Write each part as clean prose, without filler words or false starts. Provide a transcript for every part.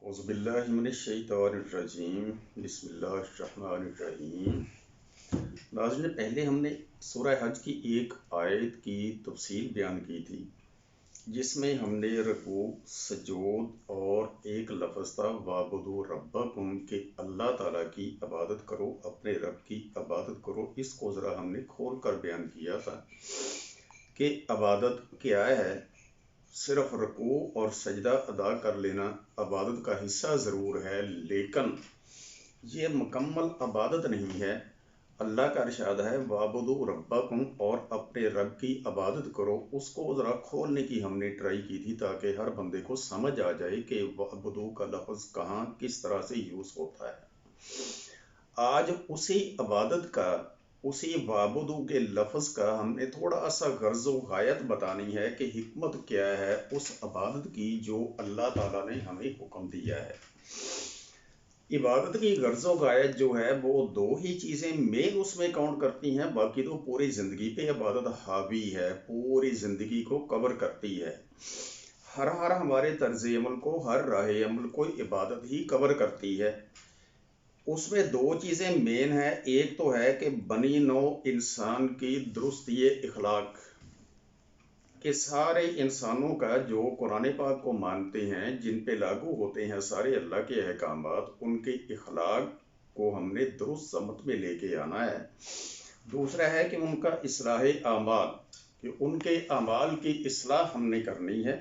اعوذ باللہ من الشیطان الرجیم بسم اللہ الرحمن الرحیم۔ ناظرین، پہلے ہم نے سورہ حج کی ایک آیت کی تفصیل بیان کی تھی جس میں ہم نے رکوع، سجود اور ایک لفظ تھا وَاعْبُدُوا رَبَّكُمْ کہ اللہ تعالیٰ کی عبادت کرو، اپنے رب کی عبادت کرو۔ اس کو ذرا ہم نے کھول کر بیان کیا تھا کہ عبادت کیا ہے۔ صرف رکوع اور سجدہ ادا کر لینا عبادت کا حصہ ضرور ہے، لیکن یہ مکمل عبادت نہیں ہے۔ اللہ کا ارشاد ہے وَاعْبُدُوا رَبَّكُمْ اور اپنے رب کی عبادت کرو۔ اس کو ذرا کھولنے کی ہم نے ٹرائی کی تھی تاکہ ہر بندے کو سمجھ آ جائے کہ وَاعْبُدُوا کا لفظ کہاں کس طرح سے یوز ہوتا ہے۔ آج اسی عبادت کا، اسی وَاعْبُدُوا کے لفظ کا ہم نے تھوڑا سا غرض و غایت بتانی ہے کہ حکمت کیا ہے اس عبادت کی جو اللہ تعالیٰ نے ہمیں حکم دیا ہے۔ عبادت کی غرض و غایت جو ہے وہ دو ہی چیزیں مین اس میں کاؤنٹ کرتی ہیں، باقی تو پوری زندگی پہ عبادت حاوی ہے، پوری زندگی کو کور کرتی ہے۔ ہر ہمارے طرز عمل کو، ہر راہ عمل کو عبادت ہی کور کرتی ہے۔ اس میں دو چیزیں مین ہیں، ایک تو ہے کہ بنی نو انسان کی درست یہ اخلاق کہ سارے انسانوں کا جو قرآن پاک کو مانتے ہیں، جن پہ لاگو ہوتے ہیں سارے اللہ کے احکامات، ان کے اخلاق کو ہم نے درست سمت میں لے کے آنا ہے۔ دوسرا ہے کہ ان کا اصلاح اعمال، کہ ان کے اعمال کی اصلاح ہم نے کرنی ہے،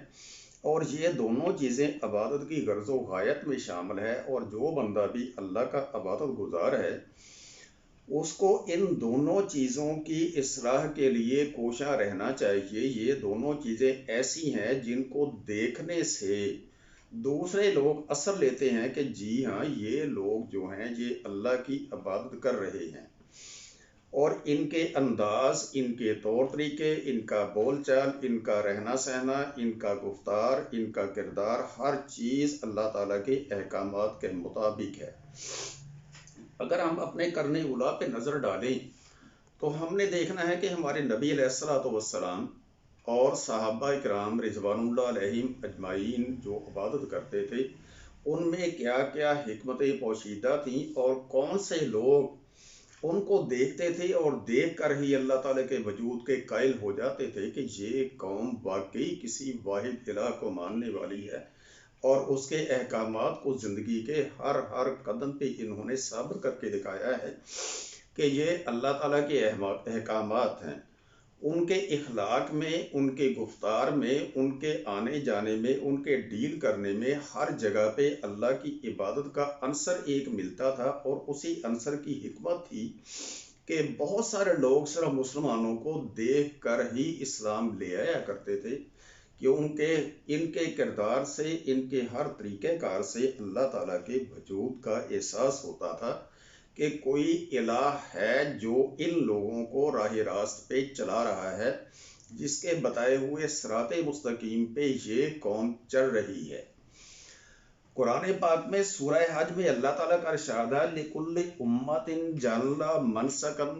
اور یہ دونوں چیزیں عبادت کی غرض و غایت میں شامل ہے۔ اور جو بندہ بھی اللہ کا عبادت گزار ہے اس کو ان دونوں چیزوں کی اصلاح کے لیے کوشاں رہنا چاہیے۔ یہ دونوں چیزیں ایسی ہیں جن کو دیکھنے سے دوسرے لوگ اثر لیتے ہیں کہ جی ہاں یہ لوگ جو ہیں یہ اللہ کی عبادت کر رہے ہیں، اور ان کے انداز، ان کے طور طریقے، ان کا بول چال، ان کا رہنا سہنا، ان کا گفتار، ان کا کردار، ہر چیز اللہ تعالیٰ کے احکامات کے مطابق ہے۔ اگر ہم اپنے کرنے اولا پہ نظر ڈالیں تو ہم نے دیکھنا ہے کہ ہمارے نبی علیہ الصلوۃ والسلام اور صحابہ کرام رضوان اللہ علیہم اجمعین جو عبادت کرتے تھے، ان میں کیا کیا حکمتیں پوشیدہ تھیں، اور کون سے لوگ ان کو دیکھتے تھے اور دیکھ کر ہی اللہ تعالیٰ کے وجود کے قائل ہو جاتے تھے کہ یہ قوم واقعی کسی واحد الہ کو ماننے والی ہے، اور اس کے احکامات کو زندگی کے ہر قدم پہ انہوں نے ثابت کر کے دکھایا ہے کہ یہ اللہ تعالیٰ کے احکامات ہیں۔ ان کے اخلاق میں، ان کے گفتار میں، ان کے آنے جانے میں، ان کے ڈیل کرنے میں، ہر جگہ پہ اللہ کی عبادت کا عنصر ایک ملتا تھا، اور اسی عنصر کی حکمت تھی کہ بہت سارے لوگ صرف مسلمانوں کو دیکھ کر ہی اسلام لے آیا کرتے تھے، کہ ان کے کردار سے، ان کے ہر طریقہ کار سے اللہ تعالیٰ کے وجود کا احساس ہوتا تھا کہ کوئی الہ ہے جو ان لوگوں کو راہ راست پہ چلا رہا ہے، جس کے بتائے ہوئے صراط مستقیم پہ یہ قوم چل رہی ہے۔ قرآن پاک میں سورہ حج میں اللہ تعالیٰ کا ارشاد ہے لِكُلِّ أُمَّةٍ جَعَلْنَا مَنْسَكًا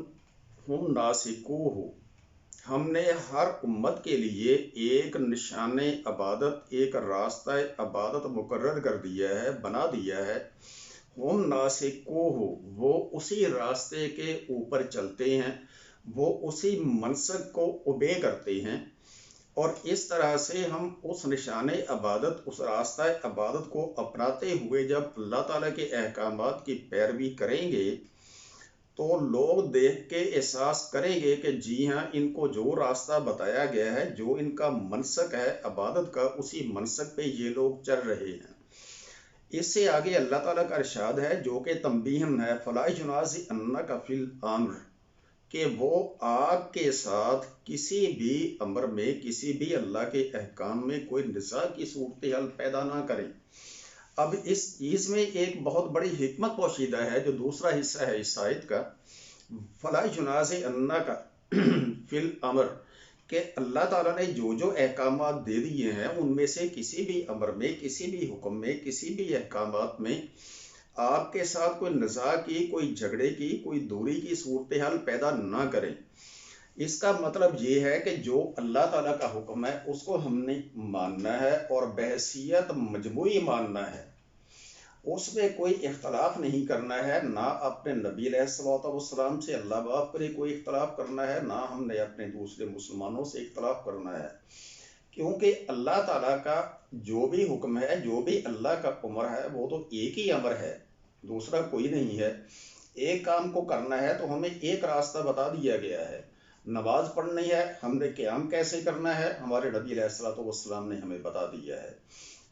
هُمْ نَاسِكُوهُ، ہم نے ہر امت کے لیے ایک نشان عبادت، ایک راستہ عبادت مقرر کر دیا ہے، بنا دیا ہے۔ ہم ناسکوہ، وہ اسی راستے کے اوپر چلتے ہیں، وہ اسی منسک کو اوبے کرتے ہیں، اور اس طرح سے ہم اس نشان عبادت، اس راستہ عبادت کو اپناتے ہوئے جب اللہ تعالیٰ کے احکامات کی پیروی کریں گے تو لوگ دیکھ کے احساس کریں گے کہ جی ہاں ان کو جو راستہ بتایا گیا ہے، جو ان کا منسک ہے عبادت کا، اسی منسک پہ یہ لوگ چل رہے ہیں۔ اس سے آگے اللہ تعالیٰ کا ارشاد ہے جو کہ تنبیہن ہے فَلَا يُنَازِعَنَّكَ فِي الْأَمْرِ، کہ وہ آگ کے ساتھ کسی بھی امر میں، کسی بھی اللہ کے احکام میں کوئی نزاع کی صورتحال پیدا نہ کریں۔ اب اس چیز میں ایک بہت بڑی حکمت پوشیدہ ہے جو دوسرا حصہ ہے اس آیت کا، فَلَا يُنَازِعَنَّكَ فِي الْأَمْرِ، کہ اللہ تعالیٰ نے جو احکامات دے دیے ہیں ان میں سے کسی بھی امر میں، کسی بھی حکم میں، کسی بھی احکامات میں آپ کے ساتھ کوئی نزاع کی، کوئی جھگڑے کی، کوئی دوری کی صورتحال پیدا نہ کریں۔ اس کا مطلب یہ ہے کہ جو اللہ تعالیٰ کا حکم ہے اس کو ہم نے ماننا ہے، اور بحیثیت مجموعی ماننا ہے۔ اس میں کوئی اختلاف نہیں کرنا ہے، نہ اپنے نبی علیہ الصلوۃ والسلام سے اللہ باپ کرے کوئی اختلاف کرنا ہے، نہ ہم نے اپنے دوسرے مسلمانوں سے اختلاف کرنا ہے، کیونکہ اللہ تعالیٰ کا جو بھی حکم ہے، جو بھی اللہ کا امر ہے، وہ تو ایک ہی امر ہے، دوسرا کوئی نہیں ہے۔ ایک کام کو کرنا ہے تو ہمیں ایک راستہ بتا دیا گیا ہے۔ نماز پڑھنی ہے، ہم نے قیام کیسے کرنا ہے، ہمارے نبی علیہ الصلوۃ والسلام نے ہمیں بتا دیا ہے۔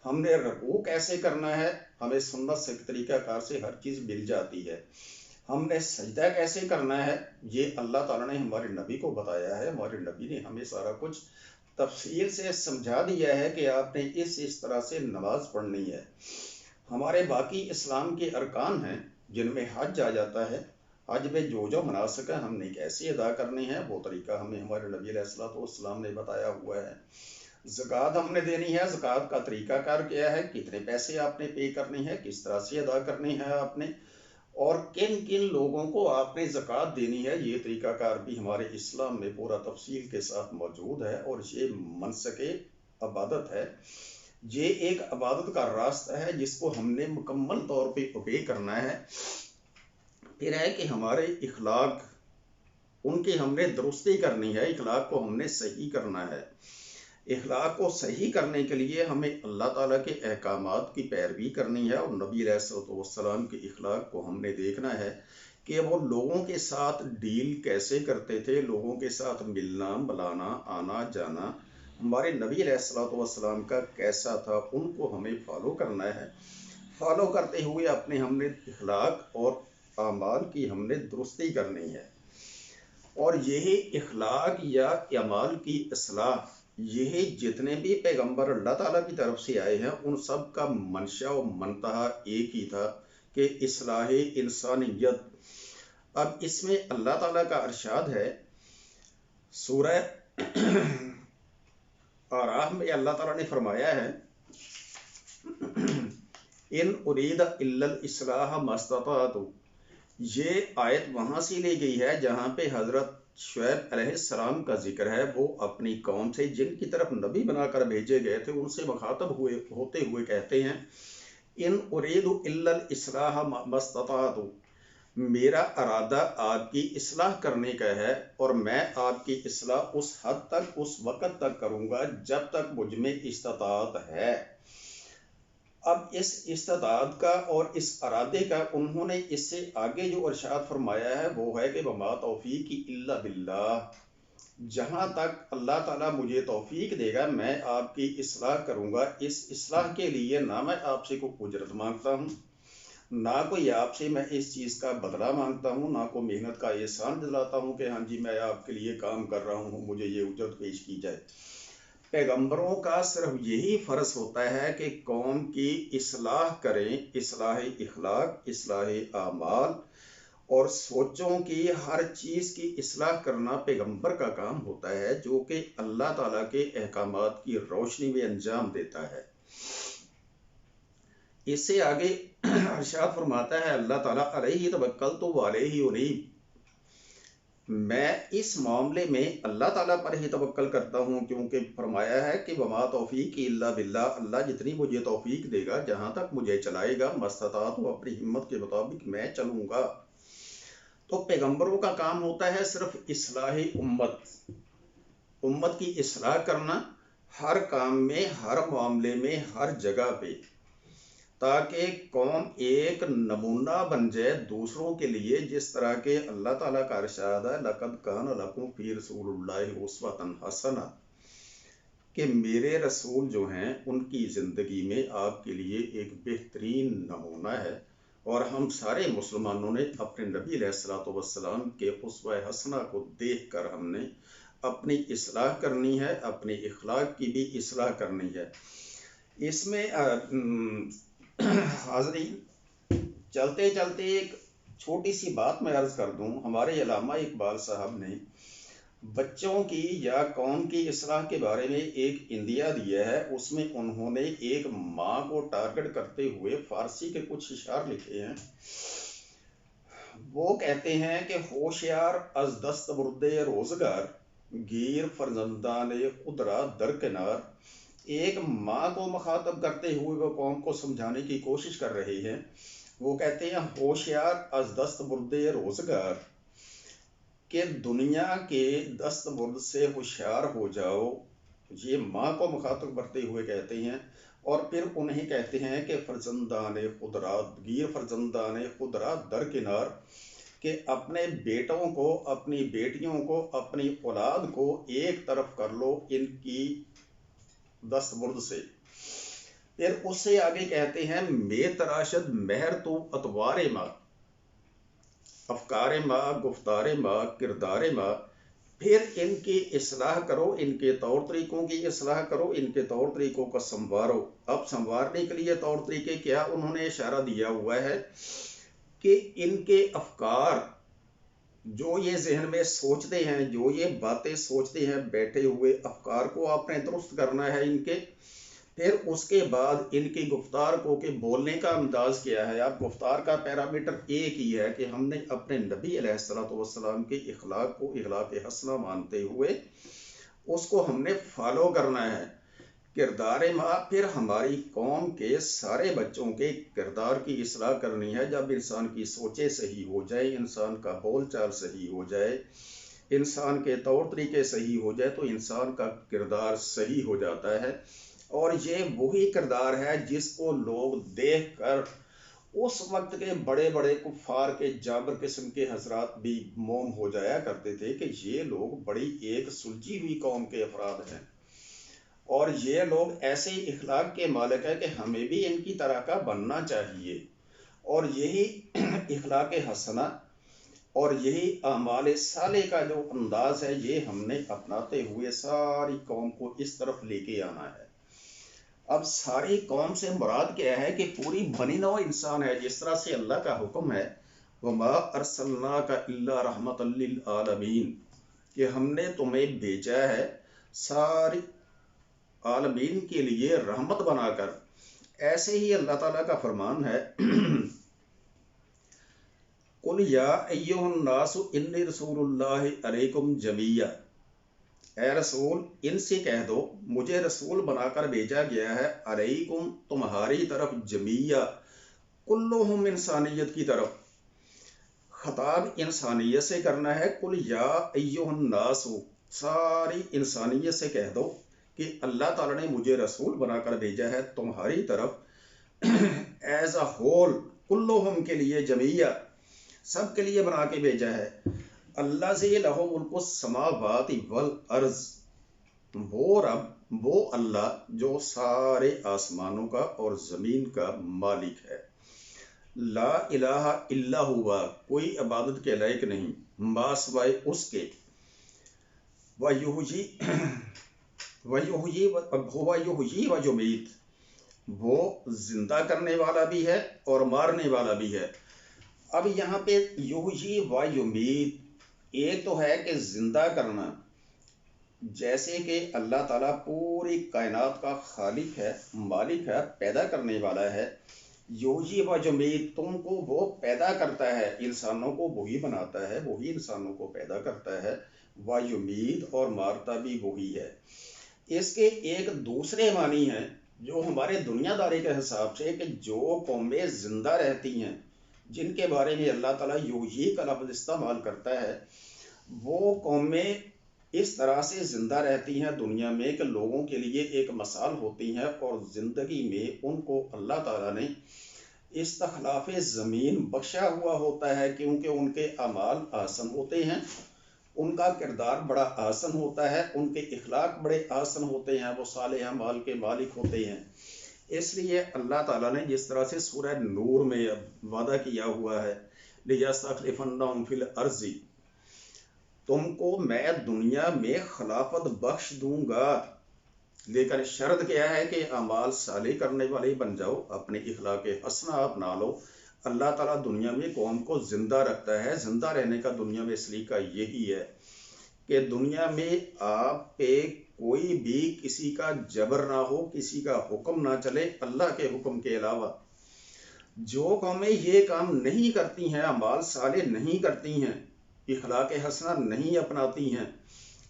ہم نے رکوع کیسے کرنا ہے، ہمیں سنت سے طریقہ کار سے ہر چیز مل جاتی ہے۔ ہم نے سجدہ کیسے کرنا ہے، یہ اللہ تعالیٰ نے ہمارے نبی کو بتایا ہے، ہمارے نبی نے ہمیں سارا کچھ تفصیل سے سمجھا دیا ہے کہ آپ نے اس طرح سے نماز پڑھنی ہے۔ ہمارے باقی اسلام کے ارکان ہیں جن میں حج آ جاتا ہے، حج میں جو مناسک ہے ہم نے کیسے ادا کرنی ہے، وہ طریقہ ہمیں ہمارے نبی علیہ الصلوۃ والسلام نے بتایا ہوا ہے۔ زکوٰۃ ہم نے دینی ہے، زکوٰۃ کا طریقہ کار کیا ہے، کتنے پیسے آپ نے پے کرنی ہے، کس طرح سے ادا کرنی ہے آپ نے، اور کن کن لوگوں کو آپ نے زکوٰۃ دینی ہے، یہ طریقہ کار بھی ہمارے اسلام میں پورا تفصیل کے ساتھ موجود ہے۔ اور یہ منسک عبادت ہے، یہ ایک عبادت کا راستہ ہے جس کو ہم نے مکمل طور پہ اوبے کرنا ہے۔ پھر ہے کہ ہمارے اخلاق، ان کی ہم نے درستی کرنی ہے، اخلاق کو ہم نے صحیح کرنا ہے۔ اخلاق کو صحیح کرنے کے لیے ہمیں اللہ تعالیٰ کے احکامات کی پیروی کرنی ہے، اور نبی علیہ الصلوۃ والسلام کے اخلاق کو ہم نے دیکھنا ہے کہ وہ لوگوں کے ساتھ ڈیل کیسے کرتے تھے، لوگوں کے ساتھ ملنا ملانا آنا جانا ہمارے نبی علیہ الصلوۃ والسلام کا کیسا تھا، ان کو ہمیں فالو کرنا ہے۔ فالو کرتے ہوئے اپنے ہم نے اخلاق اور اعمال کی ہم نے درستی کرنی ہے، اور یہی اخلاق یا اعمال کی اصلاح، یہی جتنے بھی پیغمبر اللہ تعالیٰ کی طرف سے آئے ہیں ان سب کا منشا و منتہا ایک ہی تھا کہ اصلاح انسانیت۔ اب اس میں اللہ تعالیٰ کا ارشاد ہے سورہ اعراف میں، اللہ تعالیٰ نے فرمایا ہے ان ارید الا الاصلاح ما استطعت۔ یہ آیت وہاں سے لی گئی ہے جہاں پہ حضرت شعیب علیہ السلام کا ذکر ہے، وہ اپنی قوم سے جن کی طرف نبی بنا کر بھیجے گئے تھے ان سے مخاطب ہوتے ہوئے کہتے ہیں ان ارید الا الاصلاح ما استطعت، میرا ارادہ آپ کی اصلاح کرنے کا ہے، اور میں آپ کی اصلاح اس حد تک اس وقت تک کروں گا جب تک مجھ میں استطاعت ہے۔ اب اس استطاعت کا اور اس ارادے کا انہوں نے اس سے آگے جو ارشاد فرمایا ہے وہ ہے کہ وما توفیقی الا باللہ، جہاں تک اللہ تعالیٰ مجھے توفیق دے گا میں آپ کی اصلاح کروں گا۔ اس اصلاح کے لیے نہ میں آپ سے کوئی اجرت مانگتا ہوں، نہ کوئی آپ سے میں اس چیز کا بدلہ مانگتا ہوں، نہ کوئی محنت کا احسان دلاتا ہوں کہ ہاں جی میں آپ کے لیے کام کر رہا ہوں مجھے یہ اجرت پیش کی جائے۔ پیغمبروں کا صرف یہی فرض ہوتا ہے کہ قوم کی اصلاح کریں، اصلاح اخلاق، اصلاح اعمال، اور سوچوں کی ہر چیز کی اصلاح کرنا پیغمبر کا کام ہوتا ہے، جو کہ اللہ تعالیٰ کے احکامات کی روشنی میں انجام دیتا ہے۔ اس سے آگے ارشاد فرماتا ہے اللہ تعالیٰ علیہ توکلت وعلیہ انیب، میں اس معاملے میں اللہ تعالیٰ پر ہی توکل کرتا ہوں، کیونکہ فرمایا ہے کہ وما توفیق الا باللہ، اللہ جتنی مجھے توفیق دے گا، جہاں تک مجھے چلائے گا، مستطاعت اپنی ہمت کے مطابق میں چلوں گا۔ تو پیغمبروں کا کام ہوتا ہے صرف اصلاح امت کی اصلاح کرنا، ہر کام میں، ہر معاملے میں، ہر جگہ پہ، تاکہ قوم ایک نمونہ بن جائے دوسروں کے لیے، جس طرح کے اللہ تعالیٰ کا ارشاد ہے لقد کان لکم فی رسول اللہ اسوۃ حسنہ، کہ میرے رسول جو ہیں ان کی زندگی میں آپ کے لیے ایک بہترین نمونہ ہے، اور ہم سارے مسلمانوں نے اپنے نبی علیہ الصلوۃ والسلام کے اسوہ حسنہ کو دیکھ کر ہم نے اپنی اصلاح کرنی ہے، اپنی اخلاق کی بھی اصلاح کرنی ہے۔ اس میں حاضرین چلتے چلتے ایک چھوٹی سی بات میں عرض کر دوں، ہمارے علامہ اقبال صاحب نے بچوں کی یا قوم کی اصلاح کے بارے میں ایک اندیا دیا ہے، اس میں انہوں نے ایک ماں کو ٹارگٹ کرتے ہوئے فارسی کے کچھ اشعار لکھے ہیں۔ وہ کہتے ہیں کہ ہوشیار از دست برد روزگار، گیر فرزندان خود را در کنار، ایک ماں کو مخاطب کرتے ہوئے وہ قوم کو سمجھانے کی کوشش کر رہے ہیں. وہ کہتے ہیں ہوشیار از دست برد روزگار، کہ دنیا کے دست برد سے ہوشیار ہو جاؤ. یہ ماں کو مخاطب کرتے ہوئے کہتے ہیں. اور پھر انہیں کہتے ہیں کہ فرزندان خدرات گیر فرزندان خدرات درکنار، کہ اپنے بیٹوں کو، اپنی بیٹیوں کو، اپنی اولاد کو ایک طرف کر لو ان کی دست برد سے. پھر اس سے آگے کہتے ہیں میں تراشد مہر تو اتوار ماں، افکار ماں، گفتار ماں، کردار ماں. پھر ان کی اصلاح کرو، ان کے طور طریقوں کی اصلاح کرو، ان کے طور طریقوں کا سنوارو. اب سنوارنے کے لیے طور طریقے کیا انہوں نے اشارہ دیا ہوا ہے کہ ان کے افکار، جو یہ ذہن میں سوچتے ہیں، جو یہ باتیں سوچتے ہیں بیٹھے ہوئے، افکار کو آپ نے درست کرنا ہے ان کے. پھر اس کے بعد ان کی گفتار کو، کہ بولنے کا انداز کیا ہے. اب گفتار کا پیرامیٹر ایک ہی ہے کہ ہم نے اپنے نبی علیہ السلام کے اخلاق کو اخلاق حسنہ مانتے ہوئے اس کو ہم نے فالو کرنا ہے. کردار ماں، پھر ہماری قوم کے سارے بچوں کے کردار کی اصلاح کرنی ہے. جب انسان کی سوچیں صحیح ہو جائے، انسان کا بول چال صحیح ہو جائے، انسان کے طور طریقے صحیح ہو جائے، تو انسان کا کردار صحیح ہو جاتا ہے. اور یہ وہی کردار ہے جس کو لوگ دیکھ کر اس وقت کے بڑے بڑے کفار کے جابر قسم کے حضرات بھی موم ہو جایا کرتے تھے کہ یہ لوگ بڑی ایک سلجھی ہوئی قوم کے افراد ہیں، اور یہ لوگ ایسے اخلاق کے مالک ہیں کہ ہمیں بھی ان کی طرح کا بننا چاہیے. اور یہی اخلاق حسنہ اور یہی اعمال صالح کا جو انداز ہے، یہ ہم نے اپناتے ہوئے ساری قوم کو اس طرف لے کے آنا ہے. اب ساری قوم سے مراد کیا ہے کہ پوری بنی نوع انسان ہے. جس طرح سے اللہ کا حکم ہے وَمَا أَرْسَلْنَاكَ إِلَّا رَحْمَةً لِّلْعَالَمِينَ، کہ ہم نے تمہیں بھیجا ہے ساری عالمین کے لیے رحمت بنا کر. ایسے ہی اللہ تعالیٰ کا فرمان ہے قُلْ يَا أَيُّهَا النَّاسُ إِنِّي رَسُولُ اللَّهِ عَلَيْكُمْ جَمِيعًا، اے رسول ان سے کہہ دو مجھے رسول بنا کر بھیجا گیا ہے علیکم تمہاری طرف، جمیعہ کلہم انسانیت کی طرف. خطاب انسانیت سے کرنا ہے. قل یا ایھا الناس، ساری انسانیت سے کہہ دو کہ اللہ تعالیٰ نے مجھے رسول بنا کر بھیجا ہے تمہاری طرف ایز اے ہول، کلہم کے لیے، جمیعہ سب کے لیے بنا کے بھیجا ہے. اللہ سے لہ ملک السماوات والارض، وہ رب، وہ اللہ جو سارے آسمانوں کا اور زمین کا مالک ہے. لا الہ الا ہوا، کوئی عبادت کے لائق نہیں ما سوائے اس کے. وَيُحْيِي وَيُمِيتُ، وہ زندہ کرنے والا بھی ہے اور مارنے والا بھی ہے. اب یہاں پہ یحیی و یمیت، ایک تو ہے کہ زندہ کرنا، جیسے کہ اللہ تعالیٰ پوری کائنات کا خالق ہے، مالک ہے، پیدا کرنے والا ہے. یحیی و یمیت، تم کو وہ پیدا کرتا ہے، انسانوں کو وہی بناتا ہے، وہی انسانوں کو پیدا کرتا ہے. و یمیت، اور مارتا بھی وہی ہے. اس کے ایک دوسرے معنی ہیں جو ہمارے دنیا داری کے حساب سے، کہ جو قومیں زندہ رہتی ہیں، جن کے بارے میں اللہ تعالیٰ یحیی کا لفظ استعمال کرتا ہے، وہ قومیں اس طرح سے زندہ رہتی ہیں دنیا میں کہ لوگوں کے لیے ایک مثال ہوتی ہیں، اور زندگی میں ان کو اللہ تعالیٰ نے استخلاف زمین بخشا ہوا ہوتا ہے، کیونکہ ان کے اعمال آسن ہوتے ہیں، ان کا کردار بڑا آسن ہوتا ہے، ان کے اخلاق بڑے آسن ہوتے ہیں، وہ صالح اعمال کے مالک ہوتے ہیں. اس لیے اللہ تعالیٰ نے جس طرح سے سورہ نور میں وعدہ کیا ہوا ہے لِيَسْتَخْلِفَنَّهُمْ فِي الْأَرْضِ، تم کو میں دنیا میں خلافت بخش دوں گا، لیکن شرط کیا ہے کہ اعمال صالح کرنے والے بن جاؤ، اپنے اخلاق حسنہ اپنا لو. اللہ تعالیٰ دنیا میں قوم کو زندہ رکھتا ہے. زندہ رہنے کا دنیا میں سلیقہ یہی ہے کہ دنیا میں آپ پہ کوئی بھی کسی کا جبر نہ ہو، کسی کا حکم نہ چلے اللہ کے حکم کے علاوہ. جو قومیں یہ کام نہیں کرتی ہیں، اعمال صالح نہیں کرتی ہیں، اخلاق حسنہ نہیں اپناتی ہیں،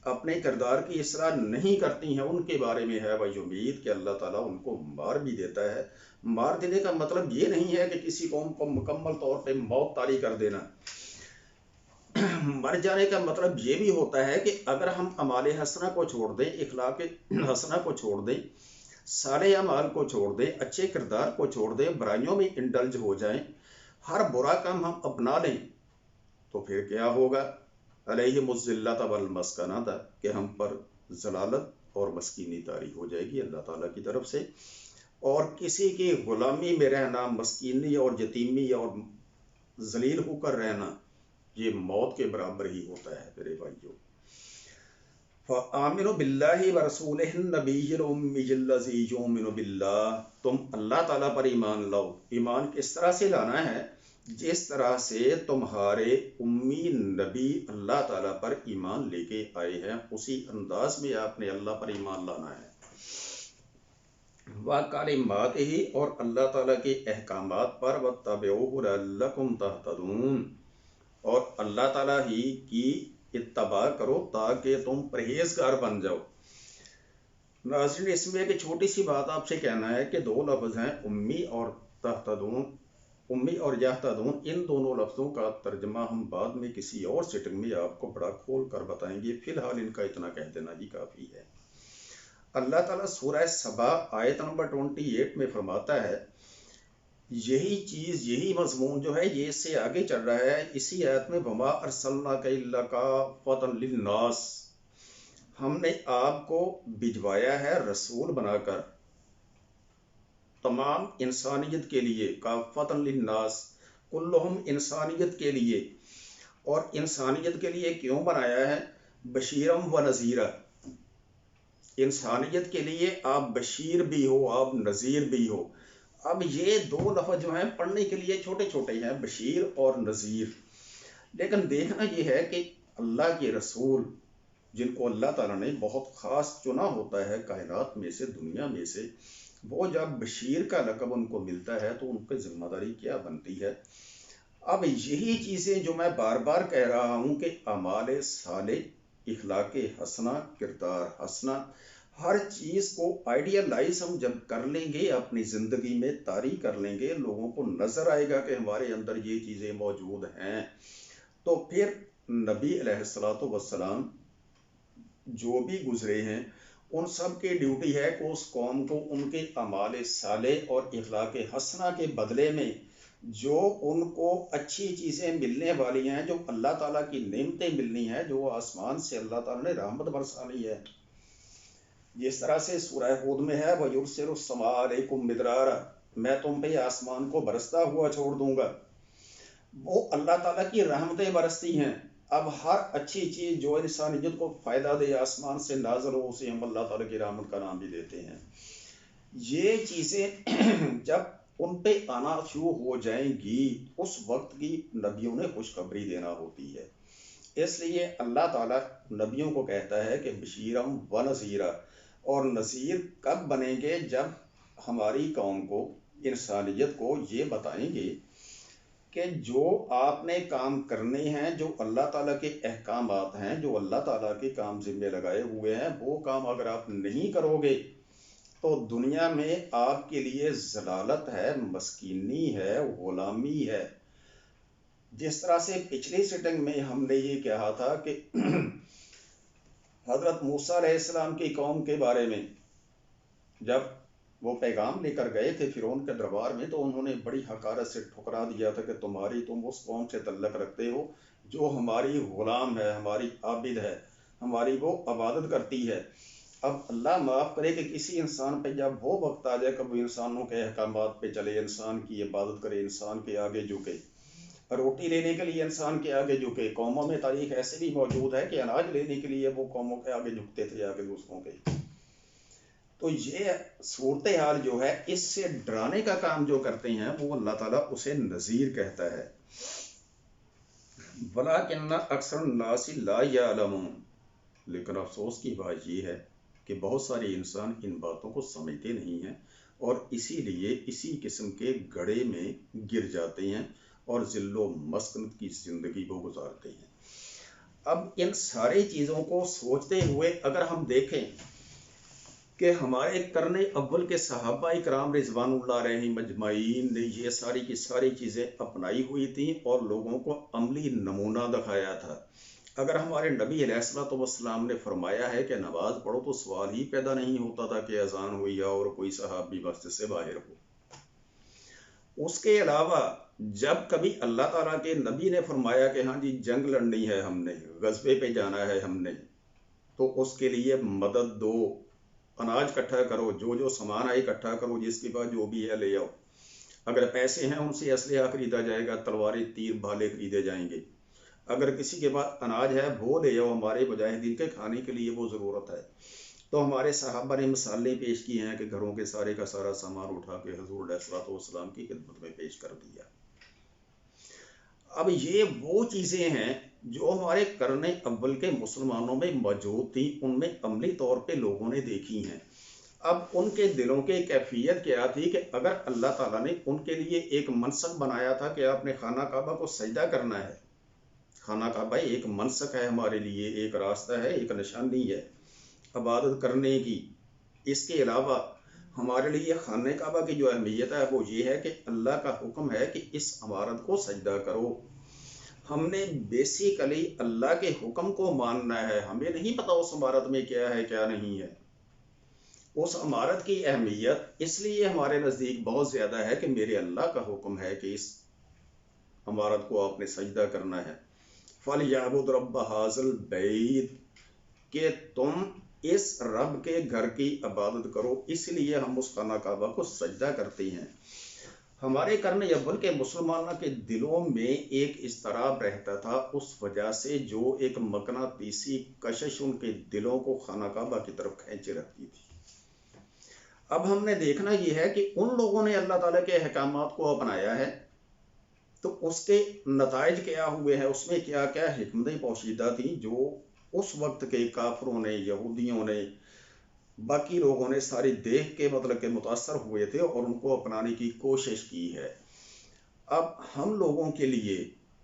اپنے کردار کی اصلاح نہیں کرتی ہیں ان کے بارے میں ہے وہی امید کہ اللہ تعالیٰ ان کو مار بھی دیتا ہے۔ مار دینے کا مطلب یہ نہیں ہے کہ کسی قوم کو مکمل طور پہ موت طاری کر دینا۔ مر جانے کا مطلب یہ بھی ہوتا ہے کہ اگر ہم اعمال حسنہ کو چھوڑ دیں، اخلاق حسنہ کو چھوڑ دیں، صالح اعمال کو چھوڑ دیں، اچھے کردار کو چھوڑ دیں، برائیوں میں انڈلج ہو جائیں، ہر برا کام ہم اپنا لیں، تو پھر کیا ہوگا؟ علیہم الذلۃ والمسکنۃ، کہ ہم پر ذلالت اور مسکینی طاری ہو جائے گی اللہ تعالیٰ کی طرف سے، اور کسی کی غلامی میں رہنا، مسکینی اور یتیمی اور ذلیل ہو کر رہنا، یہ موت کے برابر ہی ہوتا ہے میرے بھائیوں۔ فآمنوا باللہ ورسولہ النبی الأمی الذی یؤمن باللہ، تم اللہ تعالیٰ پر ایمان لاؤ۔ ایمان کس طرح سے لانا ہے؟ جس طرح سے تمہارے امی نبی اللہ تعالیٰ پر ایمان لے کے آئے ہیں، اسی انداز میں آپ نے اللہ پر ایمان لانا ہے۔ وَکَلِمَاتِہ، اور اللہ تعالیٰ کے احکامات پر، وَاتَّبِعُوهُ لَعَلَّکُمْ تَہْتَدُونَ، اور اللہ تعالیٰ ہی کی اتباع کرو تاکہ تم پرہیزگار بن جاؤ۔ ناظرین، اس میں ایک چھوٹی سی بات آپ سے کہنا ہے کہ دو لفظ ہیں امی اور تہتدون، امی اور یہتدون، ان دونوں لفظوں کا ترجمہ ہم بعد میں کسی اور سیٹنگ میں آپ کو بڑا کھول کر بتائیں گے، فی الحال ان کا اتنا کہہ دینا ہی کافی ہے۔ اللہ تعالیٰ سورہ سبا آیت نمبر 28 میں فرماتا ہے، یہی چیز، یہی مضمون جو ہے یہ اس سے آگے چل رہا ہے اسی آیت میں، وَمَا أَرْسَلْنَاكَ إِلَّا كَافَّةً لِلنَّاسِ، ہم نے آپ کو بھجوایا ہے رسول بنا کر تمام انسانیت کے لیے، کافۃ للناس، کلہم، انسانیت کے لیے۔ اور انسانیت کے لیے کیوں بنایا ہے؟ بشیرم و نذیرہ، انسانیت کے لیے آپ بشیر بھی ہو، آپ نذیر بھی ہو۔ اب یہ دو لفظ جو ہیں پڑھنے کے لیے چھوٹے چھوٹے ہیں، بشیر اور نذیر، لیکن دیکھنا یہ ہے کہ اللہ کے رسول جن کو اللہ تعالیٰ نے بہت خاص چنا ہوتا ہے کائنات میں سے، دنیا میں سے، وہ جب بشیر کا لقب ان کو ملتا ہے تو ان کی ذمہ داری کیا بنتی ہے؟ اب یہی چیزیں جو میں بار بار کہہ رہا ہوں کہ اعمال صالح، اخلاق حسنہ، کردار حسنہ، ہر چیز کو آئیڈیالائز ہم جب کر لیں گے، اپنی زندگی میں طاری کر لیں گے، لوگوں کو نظر آئے گا کہ ہمارے اندر یہ چیزیں موجود ہیں، تو پھر نبی علیہ الصلوۃ والسلام جو بھی گزرے ہیں ان سب کی ڈیوٹی ہے کہ اس قوم کو ان کے اعمال صالح اور اخلاق حسنہ کے بدلے میں جو ان کو اچھی چیزیں ملنے والی ہیں، جو اللہ تعالیٰ کی نعمتیں ملنی ہیں، جو آسمان سے اللہ تعالیٰ نے رحمت برسانی ہے، جس طرح سے سورہ ہود میں ہے، وَيُرْسِلُ السَّمَاءَ عَلَيْكُمْ مِدْرَارًا، میں تم پہ آسمان کو برستا ہوا چھوڑ دوں گا۔ وہ اللہ تعالیٰ کی رحمتیں برستی ہیں۔ اب ہر اچھی چیز جو انسانیت کو فائدہ دے آسمان سے نازل ہو، اسے ہم اللہ تعالیٰ کی رحمت کا نام بھی دیتے ہیں۔ یہ چیزیں جب ان پہ آنا شروع ہو جائیں گی، اس وقت کی نبیوں نے خوشخبری دینا ہوتی ہے۔ اس لیے اللہ تعالیٰ نبیوں کو کہتا ہے کہ بشیرم و نذیرہ، اور نذیر کب بنیں گے؟ جب ہماری قوم کو، انسانیت کو یہ بتائیں گے کہ جو آپ نے کام کرنے ہیں، جو اللہ تعالیٰ کے احکامات ہیں، جو اللہ تعالیٰ کے کام ذمہ لگائے ہوئے ہیں، وہ کام اگر آپ نہیں کرو گے تو دنیا میں آپ کے لیے ذلالت ہے، مسکینی ہے، غلامی ہے۔ جس طرح سے پچھلی سیٹنگ میں ہم نے یہ کہا تھا کہ حضرت موسیٰ علیہ السلام کی قوم کے بارے میں جب وہ پیغام لے کر گئے تھے فرعون کے دربار میں، تو انہوں نے بڑی حقارت سے ٹھکرا دیا تھا کہ تم اس قوم سے تعلق رکھتے ہو جو ہماری غلام ہے، ہماری عابد ہے، ہماری وہ عبادت کرتی ہے۔ اب اللہ معاف کرے کہ کسی انسان پہ جب وہ وقت آ جائے کہ وہ انسانوں کے احکامات پہ چلے، انسان کی عبادت کرے، انسان کے آگے جھکے، روٹی لینے کے لیے انسان کے آگے جھکے۔ قوموں میں تاریخ ایسے بھی موجود ہے کہ اناج لینے کے لیے وہ قوموں کے آگے جھکتے تھے، آگے دوسروں کے۔ تو یہ صورتحال جو ہے، اس سے ڈرانے کا کام جو کرتے ہیں وہ اللہ تعالیٰ اسے نذیر کہتا ہے۔ وَلَٰكِنَّ أَكْثَرَ النَّاسِ لَا يَعْلَمُونَ، لیکن افسوس کی بات یہ ہے کہ بہت سارے انسان ان باتوں کو سمجھتے نہیں ہیں، اور اسی لیے اسی قسم کے گڑھے میں گر جاتے ہیں اور ذل و مسکنت کی زندگی کو گزارتے ہیں۔ اب ان ساری چیزوں کو سوچتے ہوئے اگر ہم دیکھیں کہ ہمارے قرن اول کے صحابہ کرام رضوان اللہ علیہم اجمعین نے یہ ساری کی ساری چیزیں اپنائی ہوئی تھیں اور لوگوں کو عملی نمونہ دکھایا تھا۔ اگر ہمارے نبی علیہ الصلوۃ والسلام نے فرمایا ہے کہ نماز پڑھو تو سوال ہی پیدا نہیں ہوتا تھا کہ اذان ہوئی اور کوئی صحابی مسجد سے باہر ہو۔ اس کے علاوہ جب کبھی اللہ تعالیٰ کے نبی نے فرمایا کہ ہاں جی جنگ لڑنی ہے، ہم نے غزوے پہ جانا ہے، ہم نے تو اس کے لیے مدد دو، اناج اکٹھا کرو، جو سامان ہے اکٹھا کرو، جس کے بعد جو بھی ہے لے آؤ۔ اگر پیسے ہیں ان سے اسلحہ خریدا جائے گا، تلواریں تیر بھالے خریدے جائیں گے۔ اگر کسی کے پاس اناج ہے وہ لے آؤ، ہمارے مجاہدین کے کھانے کے لیے وہ ضرورت ہے۔ تو ہمارے صحابہ نے مثالیں پیش کی ہیں کہ گھروں کے سارے کا سارا سامان اٹھا کے حضور علیہ الصلوۃ والسلام کی خدمت میں پیش کر دیا۔ اب یہ وہ چیزیں ہیں جو ہمارے قرن اول کے مسلمانوں میں موجود تھیں، ان میں عملی طور پہ لوگوں نے دیکھی ہیں۔ اب ان کے دلوں کی کیفیت کیا تھی کہ اگر اللہ تعالیٰ نے ان کے لیے ایک منسک بنایا تھا کہ آپ نے خانہ کعبہ کو سجدہ کرنا ہے، خانہ کعبہ ایک منسک ہے ہمارے لیے، ایک راستہ ہے، ایک نشانی ہے عبادت کرنے کی۔ اس کے علاوہ ہمارے لیے خانہ کعبہ کی جو اہمیت ہے وہ یہ ہے کہ اللہ کا حکم ہے کہ اس عمارت کو سجدہ کرو۔ ہم نے بیسیکلی اللہ کے حکم کو ماننا ہے، ہمیں نہیں پتا اس عمارت میں کیا ہے کیا نہیں ہے۔ اس عمارت کی اہمیت اس لیے ہمارے نزدیک بہت زیادہ ہے کہ میرے اللہ کا حکم ہے کہ اس عمارت کو آپ نے سجدہ کرنا ہے۔ فَلْيَعْبُدْ رَبَّ هَٰذَا الْبَيْتِ کہ تم اس رب کے گھر کی عبادت کرو، اس لیے ہم اس خانہ کعبہ کو سجدہ کرتے ہیں۔ ہمارے قرن اول کے مسلمانوں کے دلوں میں ایک اضطراب رہتا تھا، اس وجہ سے جو ایک مقناطیسی کشش ان کے دلوں کو خانہ کعبہ کی طرف کھینچے رکھتی تھی۔ اب ہم نے دیکھنا یہ ہے کہ ان لوگوں نے اللہ تعالیٰ کے احکامات کو اپنایا ہے تو اس کے نتائج کیا ہوئے ہیں، اس میں کیا کیا حکمتیں پوشیدہ تھیں جو اس وقت کے کافروں نے، یہودیوں نے، باقی لوگوں نے ساری دیکھ کے مطلب کہ متاثر ہوئے تھے اور ان کو اپنانے کی کوشش کی ہے۔ اب ہم لوگوں کے لیے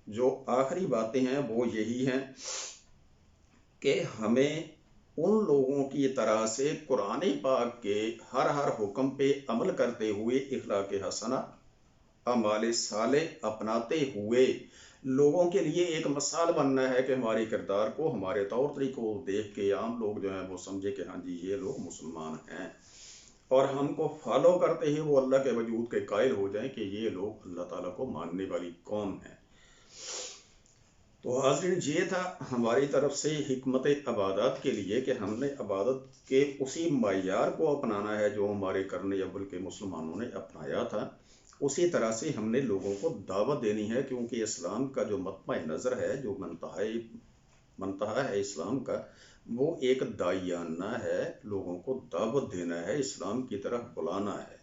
جو آخری باتیں ہیں وہ یہی ہیں کہ ہمیں ان لوگوں کی طرح سے قرآن پاک کے ہر حکم پہ عمل کرتے ہوئے اخلاق حسنہ، اعمال صالح اپناتے ہوئے لوگوں کے لیے ایک مثال بننا ہے کہ ہمارے کردار کو، ہمارے طور طریقوں کو دیکھ کے عام لوگ جو ہیں وہ سمجھے کہ ہاں جی یہ لوگ مسلمان ہیں، اور ہم کو فالو کرتے ہی وہ اللہ کے وجود کے قائل ہو جائیں کہ یہ لوگ اللہ تعالیٰ کو ماننے والی قوم ہیں۔ تو حاضرین یہ تھا ہماری طرف سے حکمت عبادات کے لیے کہ ہم نے عبادت کے اسی معیار کو اپنانا ہے جو ہمارے قرن اول کے مسلمانوں نے اپنایا تھا۔ اسی طرح سے ہم نے لوگوں کو دعوت دینی ہے، کیونکہ اسلام کا جو مطمع نظر ہے، جو منتہا ہے اسلام کا، وہ ایک داعیانہ ہے، لوگوں کو دعوت دینا ہے، اسلام کی طرف بلانا ہے۔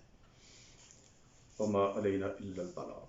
وما علینا الا البلاغ۔